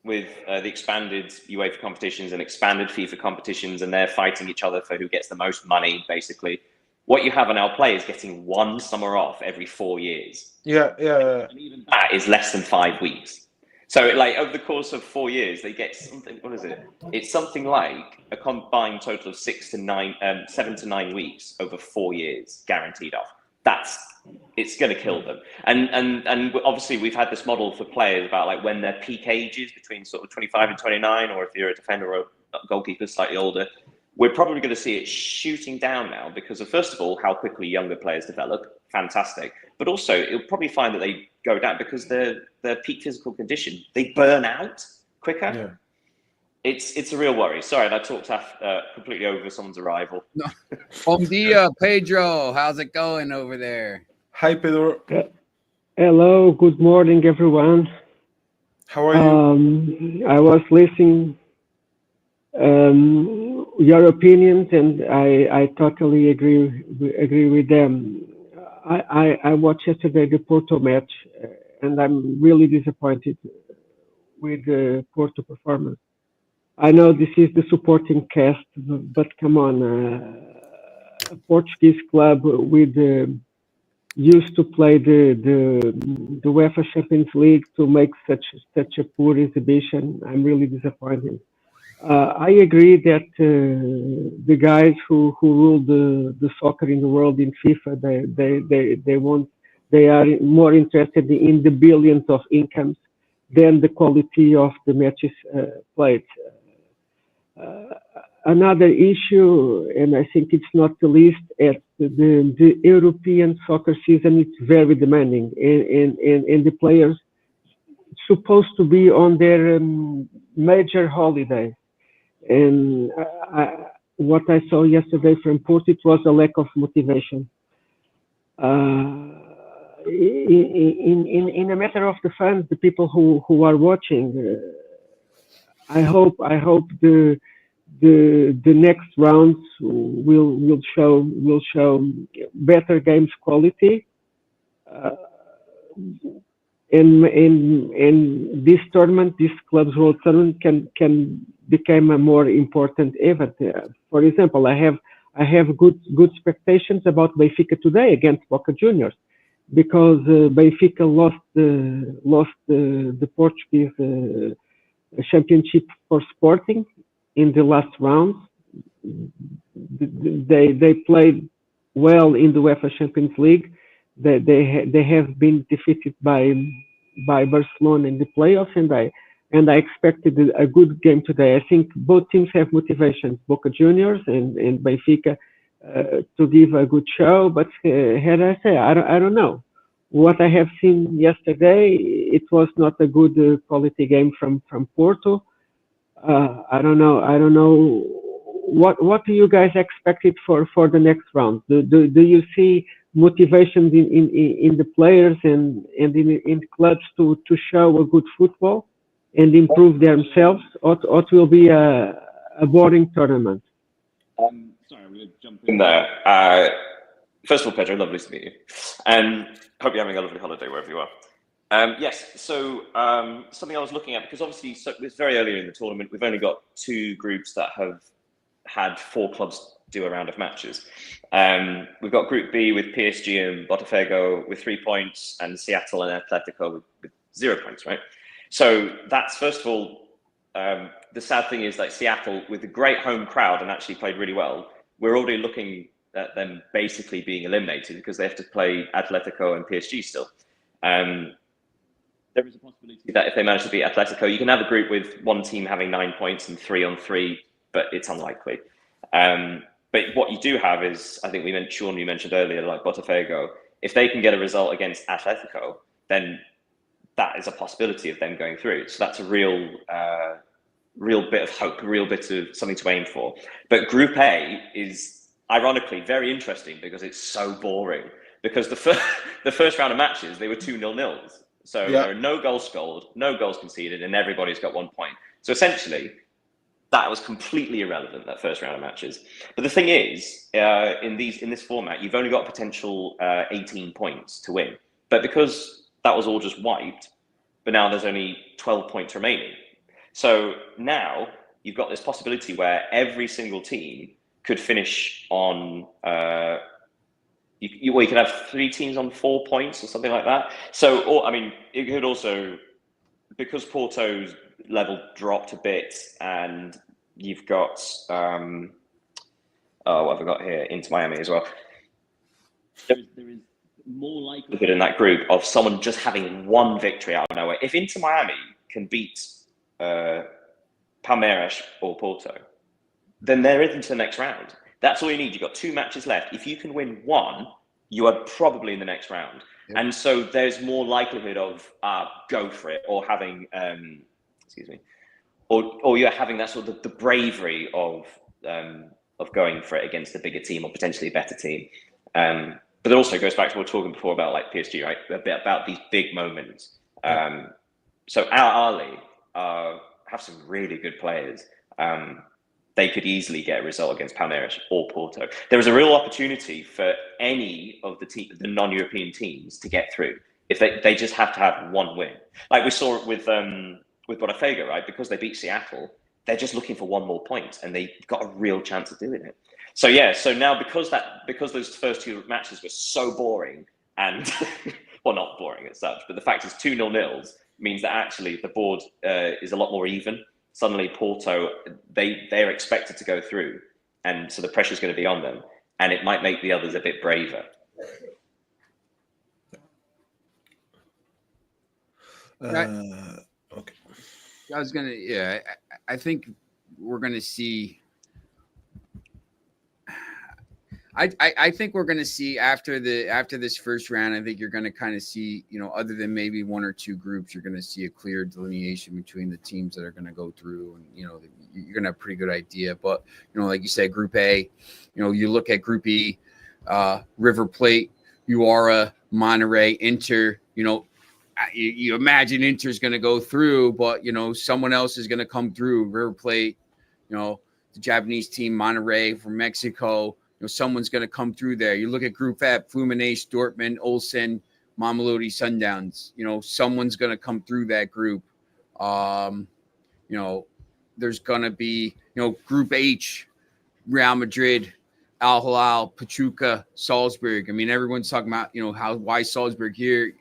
the expanded UEFA competitions and expanded FIFA competitions, and they're fighting each other for who gets the most money, basically. What you have on our players getting one summer off every 4 years. Yeah, yeah. And even that is less than 5 weeks. So like over the course of 4 years, they get something, what is it? It's something like a combined total of 7 to 9 weeks over 4 years guaranteed off. It's going to kill them. And obviously we've had this model for players about like when their peak age is between sort of 25 and 29, or if you're a defender or a goalkeeper slightly older. We're probably going to see it shooting down now because of, first of all, how quickly younger players develop. Fantastic. But also, you'll probably find that they go down because their peak physical condition, they burn out quicker. Yeah. It's a real worry. Sorry, I talked completely over someone's arrival. No. Bom dia, Pedro. How's it going over there? Hi, Pedro. Hello, good morning, everyone. How are you? I was listening your opinions, and I totally agree with them. I watched yesterday the Porto match, and I'm really disappointed with the Porto performance. I know this is the supporting cast, but come on, a Portuguese club with used to play the UEFA Champions League to make such a poor exhibition. I'm really disappointed. I agree that the guys who rule the soccer in the world in FIFA, they are more interested in the billions of incomes than the quality of the matches played. Another issue, and I think it's not the least, at the European soccer season, it's very demanding, and the players supposed to be on their major holiday. And what I saw yesterday from Porto, it was a lack of motivation. In a matter of the fans, the people who are watching, I hope the next rounds will show better games quality. And this tournament, this club's world tournament, can become a more important event. For example, I have good expectations about Benfica today against Boca Juniors, because Benfica lost the Portuguese championship for Sporting in the last round. They played well in the UEFA Champions League. They have been defeated by Barcelona in the playoffs, and I expected a good game today. I think both teams have motivation, Boca Juniors and Benfica, to give a good show. But had I say, I don't know. What I have seen yesterday, it was not a good quality game from Porto. I don't know. What do you guys expected for the next round? Do you see motivation in the players and in clubs to show a good football and improve themselves, or it will be a boring tournament? Sorry, I'm going to jump in there. First of all, Pedro, lovely to meet you. Hope you're having a lovely holiday wherever you are. Yes, so something I was looking at, because obviously it's very early in the tournament. We've only got 2 groups that have had 4 clubs do a round of matches. We've got Group B with PSG and Botafogo with 3 points, and Seattle and Atletico with 0 points, right? So that's, first of all, the sad thing is that Seattle, with a great home crowd and actually played really well, we're already looking at them basically being eliminated because they have to play Atletico and PSG still. There is a possibility that if they manage to beat Atletico, you can have a group with one team having 9 points and 3 on 3, but it's unlikely. But what you do have is, I think Sean, you mentioned earlier, like Botafogo, if they can get a result against Atletico, then that is a possibility of them going through. So that's a real bit of hope, a real bit of something to aim for. But Group A is, ironically, very interesting because it's so boring. because the first round of matches, they were 2-0 nils. So there are no goals scored, no goals conceded, and everybody's got 1 point. So essentially, that was completely irrelevant, that first round of matches. But the thing is, in this format, you've only got potential 18 points to win. But because that was all just wiped, but now there's only 12 points remaining. So now you've got this possibility where every single team could finish on, you could have 3 teams on 4 points or something like that. So, or, I mean, it could also, because Porto's level dropped a bit, and you've got what have I got here? Inter Miami as well. There is more likelihood in that group of someone just having one victory out of nowhere. If Inter Miami can beat Palmeiras or Porto, then they're into the next round. That's all you need. You've got 2 matches left. If you can win one, you are probably in the next round. Yep. And so there's more likelihood of go for it, or having or you're having that sort of the bravery of going for it against a bigger team or potentially a better team. But it also goes back to what we were talking before about like PSG, right? A bit about these big moments. So Al Ahly have some really good players. They could easily get a result against Palmeiras or Porto. There is a real opportunity for any of the non-European teams to get through if they just have to have one win. Like we saw it with Botafogo, right? Because they beat Seattle, they're just looking for one more point, and they've got a real chance of doing it. So yeah, so now because those first 2 matches were so boring, and well, not boring as such, but the fact is 2-0 nils means that actually the board is a lot more even. Suddenly Porto, they're expected to go through, and so the pressure is going to be on them, and it might make the others a bit braver. Okay. I was gonna, I think we're gonna see. I think we're gonna see after this first round. I think you're gonna kind of see, other than maybe 1 or 2 groups, you're gonna see a clear delineation between the teams that are gonna go through, and you're gonna have a pretty good idea. But like you said, Group A, you look at Group E, River Plate, Uara, Monterrey, Inter. You imagine Inter's going to go through, but someone else is going to come through. River Plate, the Japanese team, Monterrey from Mexico. Someone's going to come through there. You look at Group F, Fluminense, Dortmund, Olsen, Mamelodi, Sundowns. Someone's going to come through that group. There's going to be Group H, Real Madrid, Al Hilal, Pachuca, Salzburg. I mean, everyone's talking about why Salzburg here.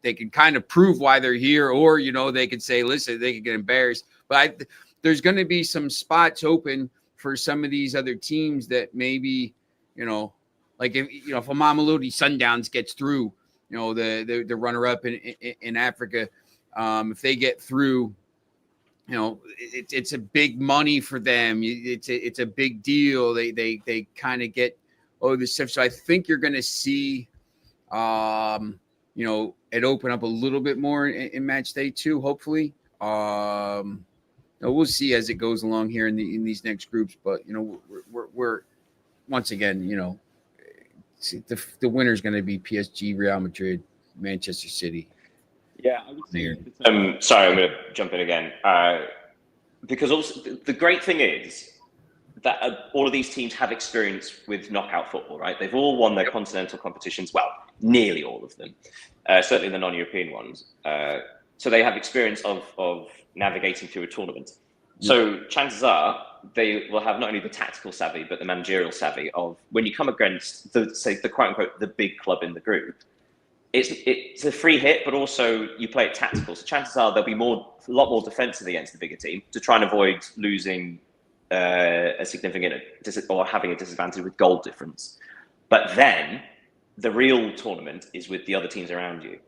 They can kind of prove why they're here, or they could say, listen, they could get embarrassed. But there's going to be some spots open for some of these other teams that maybe, like if a Mamelodi Sundowns gets through, the runner-up in Africa, if they get through, it's a big money for them. It's a big deal. They kind of get this stuff. So I think you're going to see, it open up a little bit more in match day 2, hopefully. We'll see as it goes along here in these next groups. But we're once again, the winner is going to be PSG, Real Madrid, Manchester City. Yeah, I would say. Sorry, I'm going to jump in again because also the great thing is that all of these teams have experience with knockout football, right? They've all won their continental competitions. Well, nearly all of them, certainly the non-European ones. So they have experience of navigating through a tournament. So chances are they will have not only the tactical savvy, but the managerial savvy of when you come against the quote unquote the big club in the group. It's a free hit, but also you play it tactical. So chances are there'll be a lot more defensive against the bigger team to try and avoid losing a significant or having a disadvantage with goal difference. But then the real tournament is with the other teams around you.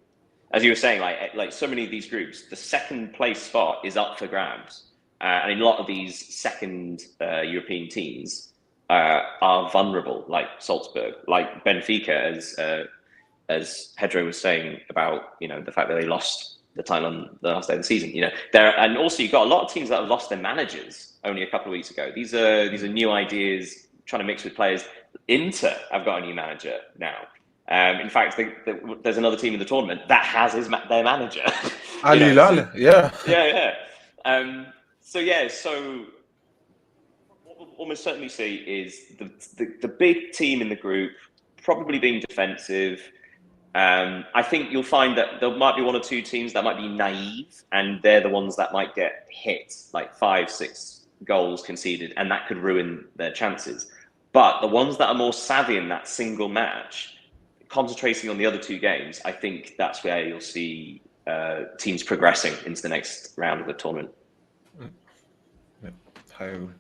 As you were saying, like so many of these groups, the second place spot is up for grabs. And a lot of these second European teams are vulnerable, like Salzburg, like Benfica, as Pedro was saying about the fact that they lost the title on the last day of the season. And also you've got a lot of teams that have lost their managers only a couple of weeks ago. These are new ideas trying to mix with players. Inter have got a new manager now. In fact, there's another team in the tournament that has their manager. Al Hilal, yeah. Yeah. So what we'll almost certainly see is the big team in the group probably being defensive. I think you'll find that there might be one or two teams that might be naive, and they're the ones that might get hit, like 5-6 goals conceded, and that could ruin their chances. But the ones that are more savvy in that single match, concentrating on the other two games, I think that's where you'll see teams progressing into the next round of the tournament. Yeah, I agree.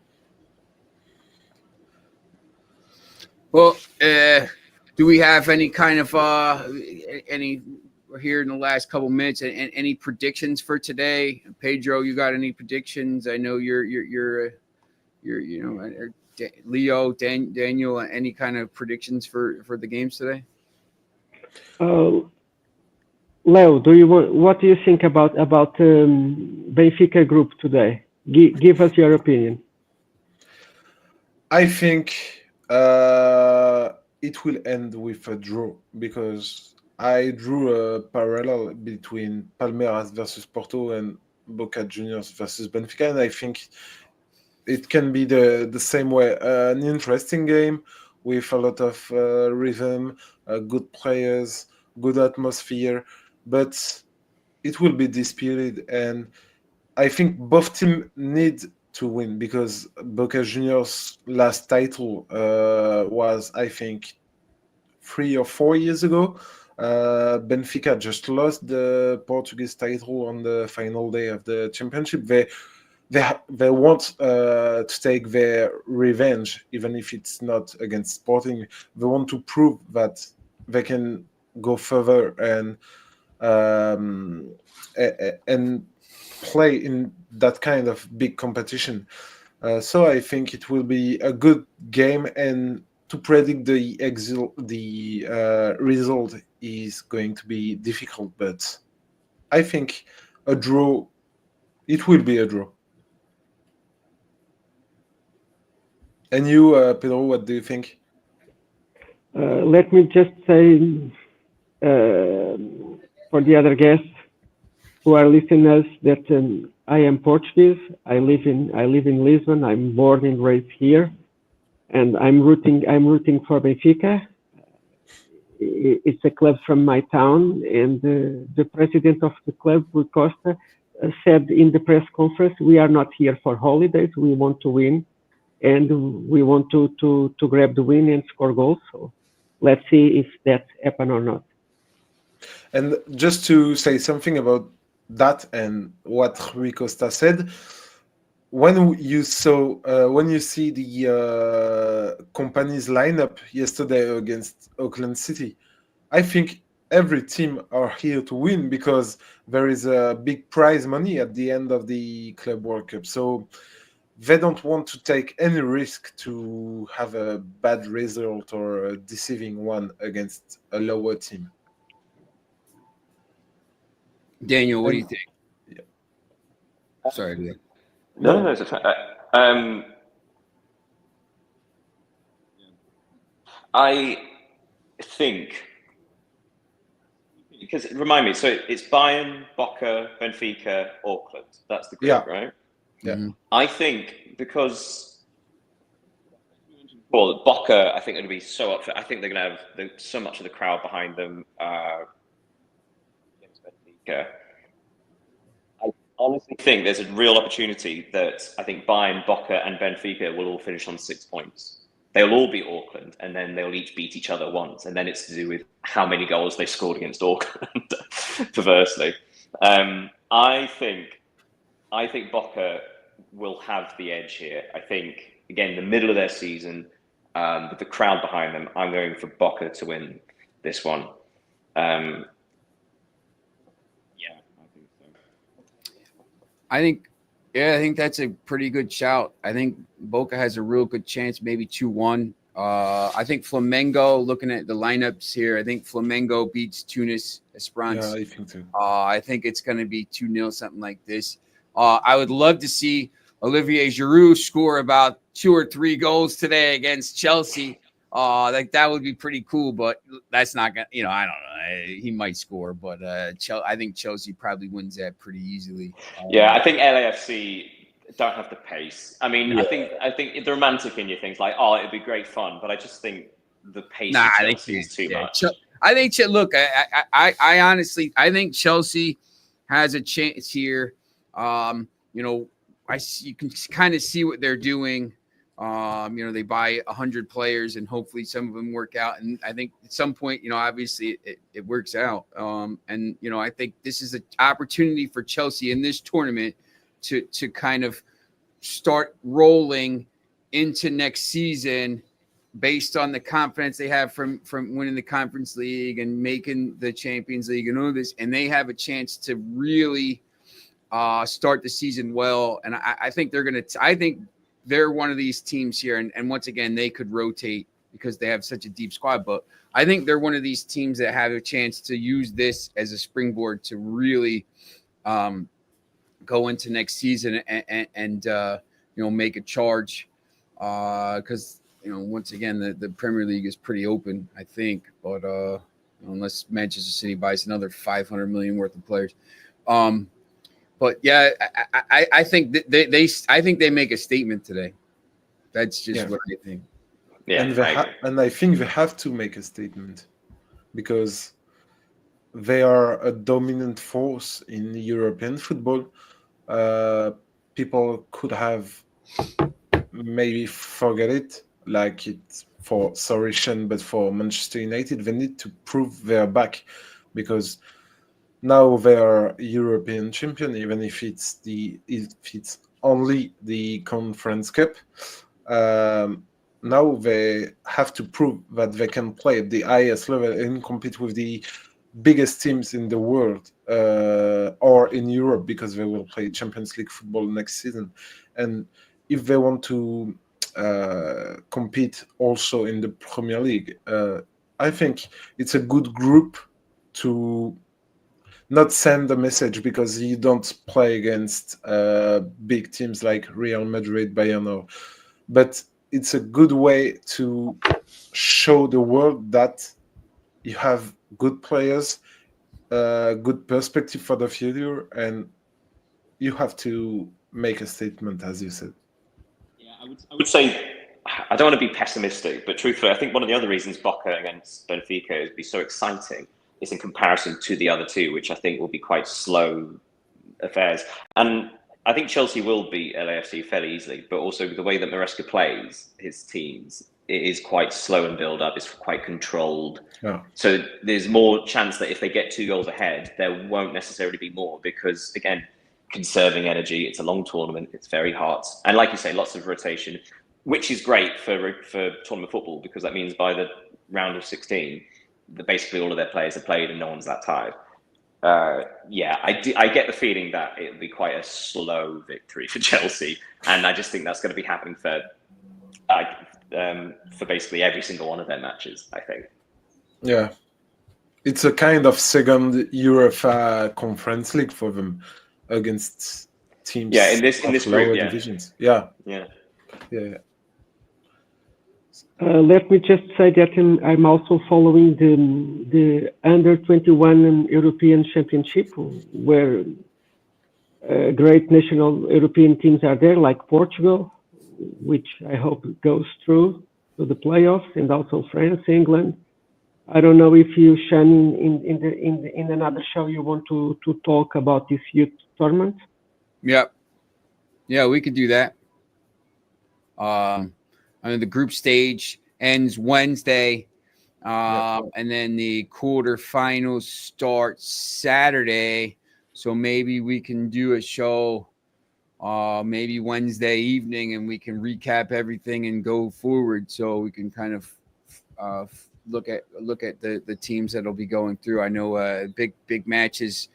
Well, do we have any kind of we're here in the last couple minutes, and any predictions for today? Pedro, you got any predictions? I know you're Leo, Daniel, any kind of predictions for the games today? Leo, what do you think about Benfica group today? Give us your opinion. I think it will end with a draw, because I drew a parallel between Palmeiras versus Porto and Boca Juniors versus Benfica, and I think it can be the same way. An interesting game with a lot of rhythm, good players, good atmosphere, but it will be disputed, and I think both teams need to win, because Boca Juniors' last title was, I think, 3 or 4 years ago. Benfica just lost the Portuguese title on the final day of the championship. They want to take their revenge, even if it's not against Sporting. They want to prove that they can go further and play in that kind of big competition. So I think it will be a good game, and to predict the result is going to be difficult, but I think a draw, it will be a draw. And you, Pedro, what do you think? Let me just say for the other guests who are listening us that I am Portuguese. I live in Lisbon. I'm born and raised here, and I'm rooting for Benfica. It's a club from my town, and the president of the club, Rui Costa, said in the press conference, "We are not here for holidays. We want to win, and we want to grab the win and score goals." So let's see if that happens or not. And just to say something about that and what Rui Costa said, when you see the company's lineup yesterday against Auckland City, I think every team are here to win, because there is a big prize money at the end of the Club World Cup. So they don't want to take any risk to have a bad result or a deceiving one against a lower team. Daniel, what do you think? Yeah. Sorry, Leo. No, it's I think, because remind me, so it's Bayern, Boca, Benfica, Auckland. That's the group, right? Yeah. Mm-hmm. I think because Boca, I think they're going to be so up for. I think they're going to have so much of the crowd behind them. Against Benfica, I honestly think there's a real opportunity that I think Bayern, Boca, and Benfica will all finish on 6 points. They'll all beat Auckland, and then they'll each beat each other once, and then it's to do with how many goals they scored against Auckland, perversely. I think Boca will have the edge here. I think, again, the middle of their season, with the crowd behind them, I'm going for Boca to win this one. I think so. I think that's a pretty good shout. I think Boca has a real good chance, maybe 2-1. I think Flamengo, looking at the lineups here, I think Flamengo beats Tunis Esperance. Yeah, I think so. I think it's going to be 2-0, something like this. I would love to see Olivier Giroud score about 2 or 3 goals today against Chelsea. Like that would be pretty cool, but that's not gonna. I don't know. He might score, but I think Chelsea probably wins that pretty easily. Yeah, I think LAFC don't have the pace. I mean, Yeah. I think the romantic in you things like, oh, it'd be great fun, but I just think the pace Nah, of they Chelsea can't. is too Yeah, much. I think. Look, I honestly, I think Chelsea has a chance here. You can kind of see what they're doing. They buy 100 players, and hopefully some of them work out. And I think at some point, obviously it works out. I think this is an opportunity for Chelsea in this tournament to kind of start rolling into next season based on the confidence they have from winning the Conference League and making the Champions League and all this, and they have a chance to really start the season well. And I think I think they're one of these teams here, and once again, they could rotate because they have such a deep squad. But I think they're one of these teams that have a chance to use this as a springboard to really go into next season and make a charge. Because once again, the Premier League is pretty open, I think. But unless Manchester City buys another 500 million worth of players. But yeah, I think I think they make a statement today. That's just what I think. Yeah, and I think they have to make a statement because they are a dominant force in European football. People could have maybe forget it, like it's for Sorishan, but for Manchester United, they need to prove they're back because now they are European champion, even if it's only the Conference Cup. Now they have to prove that they can play at the highest level and compete with the biggest teams in the world or in Europe because they will play Champions League football next season. And if they want to compete also in the Premier League, I think it's a good group to not send a message because you don't play against big teams like Real Madrid, Bayern, but it's a good way to show the world that you have good players, good perspective for the future, and you have to make a statement, as you said. Yeah, I would say I don't want to be pessimistic, but truthfully, I think one of the other reasons Boca against Benfica is be so exciting is in comparison to the other two, which I think will be quite slow affairs. And I think Chelsea will beat LAFC fairly easily, but also the way that Maresca plays his teams, it is quite slow and build up. It's quite controlled. Yeah. So there's more chance that if they get 2 goals ahead, there won't necessarily be more because, again, conserving energy. It's a long tournament. It's very hot. And like you say, lots of rotation, which is great for tournament football because that means by the round of 16, basically all of their players have played and no one's that tired. I get the feeling that it'll be quite a slow victory for Chelsea, and I just think that's going to be happening for basically every single one of their matches, I think. Yeah, it's a kind of second UEFA Conference League for them against teams. Yeah, in this lower group, divisions. Yeah. Let me just say that I'm also following the Under-21 European Championship, where great national European teams are there, like Portugal, which I hope goes through to the playoffs, and also France, England. I don't know if you, Shan, in another show, you want to talk about this youth tournament. Yeah, we could do that. The group stage ends Wednesday, and then the quarterfinals start Saturday. So maybe we can do a show maybe Wednesday evening, and we can recap everything and go forward. So we can kind of look at the teams that'll be going through. I know big matches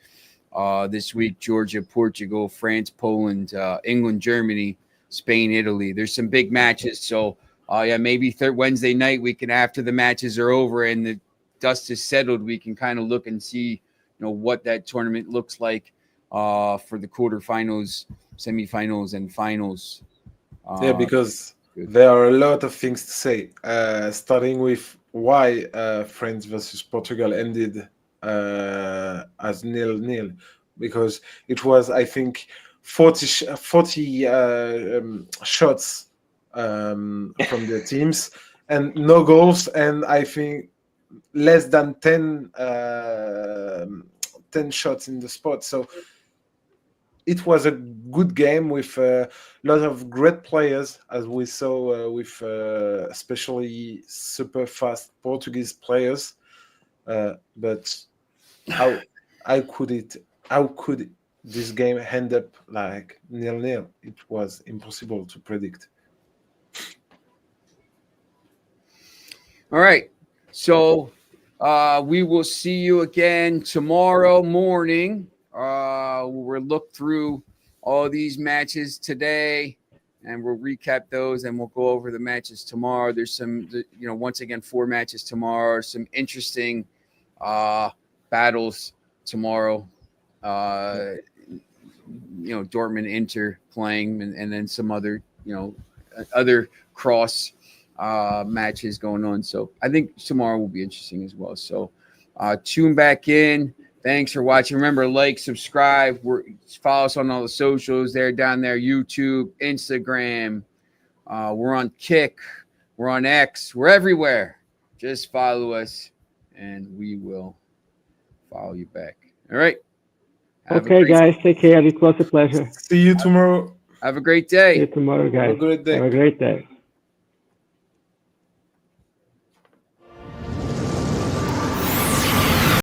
this week: Georgia, Portugal, France, Poland, England, Germany, Spain, Italy. There's some big matches. So maybe Wednesday night we can, after the matches are over and the dust is settled, we can kind of look and see what that tournament looks like for the quarterfinals, semifinals, and finals. Because There are a lot of things to say, starting with why France versus Portugal ended as 0-0, because it was, I think, 40 shots from the teams and no goals, and I think less than 10 shots in the spot. So it was a good game with a lot of great players, as we saw with especially super fast Portuguese players. But how could this game end up like 0-0? It was impossible to predict. All right. So we will see you again tomorrow morning. We'll look through all these matches today and we'll recap those and we'll go over the matches tomorrow. There's some, once again, 4 matches tomorrow, some interesting battles tomorrow. Dortmund, Inter playing, and then some other, other cross matches going on. So I think tomorrow will be interesting as well. So tune back in. Thanks for watching. Remember, like, subscribe. Follow us on all the socials. They're down there: YouTube, Instagram. We're on Kick. We're on X. We're everywhere. Just follow us, and we will follow you back. All right. Okay, guys. Take care. It was a pleasure. See you tomorrow. Have a great day. See you tomorrow, guys. Have a great day. Have a great day.